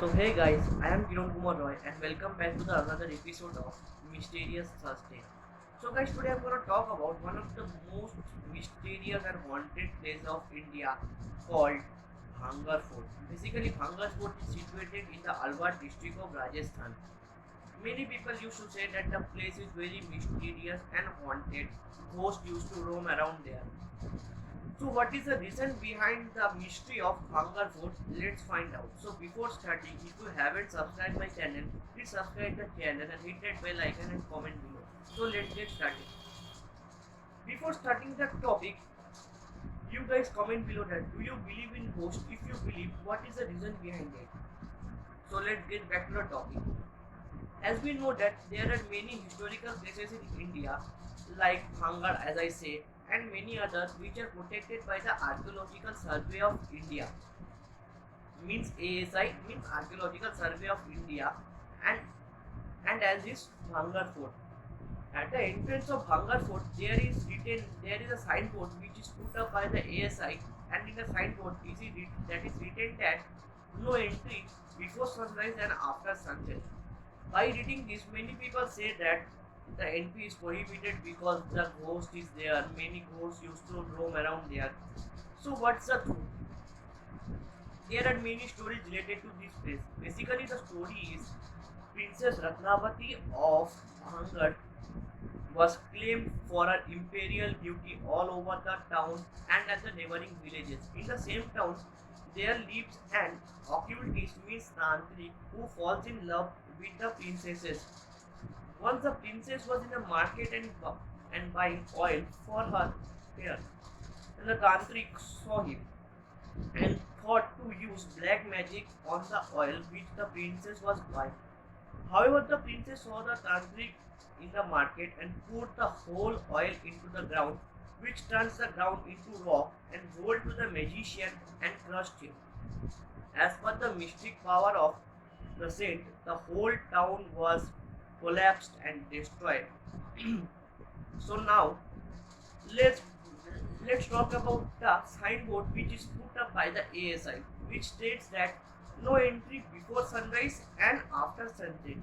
So hey guys, I am Kiran Kumar Roy and welcome back to the another episode of Mysterious Thursday. So guys, today I'm gonna talk about one of the most mysterious and haunted places of India called Bhangar Fort. Basically, Bhangar Fort is situated in the Alwar district of Rajasthan. Many people used to say that the place is very mysterious and haunted. Ghosts used to roam around there. So what is the reason behind the mystery of Bhangar Fort? Let's find out. So before starting, if you haven't subscribed my channel, please subscribe the channel and hit that bell icon and comment below. So let's get started. Before starting the topic, you guys comment below that do you believe in ghosts? If you believe, what is the reason behind it? So let's get back to the topic. As we know that there are many historical places in India like Bhangar as I say and many others which are protected by the Archaeological Survey of India means ASI means Archaeological Survey of India and as is Bhangar Fort. At the entrance of Bhangar Fort there is a signboard which is put up by the ASI and in the signboard that is written that no entry before sunrise and after sunset. By reading this, many people say that the entry is prohibited because the ghost is there. Many ghosts used to roam around there. So what's the truth? There are many stories related to this place. Basically, the story is Princess Ratnavati of Bhangar was claimed for her imperial beauty all over the town and at the neighboring villages. In the same town, there lives an occultist means Tantrik who falls in love with the princesses. Once the princess was in the market and buying oil for her hair, and the Tantrik saw him and thought to use black magic on the oil which the princess was buying. However, the princess saw the Tantrik in the market and poured the whole oil into the ground, which turns the ground into rock and rolled to the magician and crushed him. As per the mystic power of the saint, the whole town was collapsed and destroyed. So now let's let's talk about the signboard which is put up by the ASI, which states that no entry before sunrise and after sunset.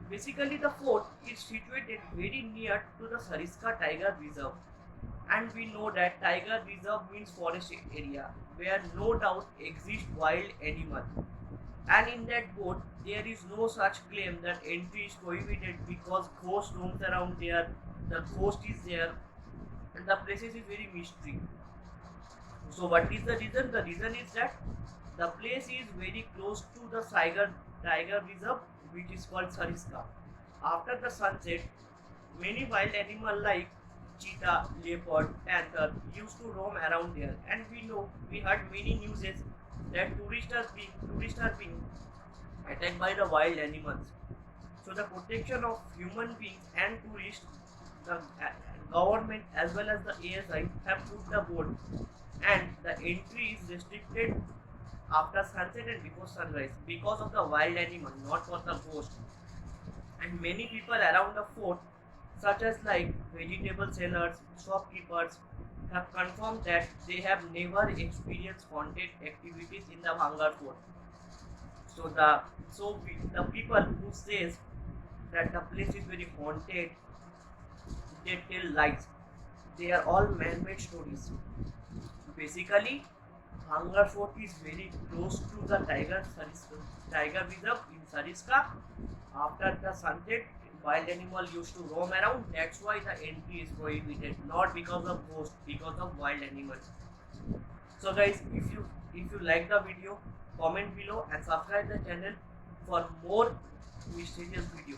Basically, the fort is situated very near to the Sariska Tiger Reserve, and we know that Tiger Reserve means forest area where no doubt exist wild animals. And in that boat, there is no such claim that entry is prohibited because ghost roams around there, the ghost is there, and the place is very mystery. So, what is the reason? The reason is that the place is very close to the Tiger Reserve, which is called Sariska. After the sunset, many wild animals like cheetah, leopard, panther used to roam around there, and we heard many news that tourists are being attacked by the wild animals. So the protection of human beings and tourists, the government as well as the ASI have put the board, and the entry is restricted after sunset and before sunrise because of the wild animal, not for the ghost. And many people around the fort, such as like vegetable sellers, shopkeepers, have confirmed that they have never experienced haunted activities in the Bhangar fort. So the people who says that the place is very haunted, they tell lies. They are all man-made stories. Basically, Bhangar Fort is very close to the Tiger Reserve in Sariska. After the sunset, wild animal used to roam around. That's why the entry is prohibited, not because of ghosts, because of wild animals. So guys, if you like the video, comment below and subscribe the channel for more mysterious video.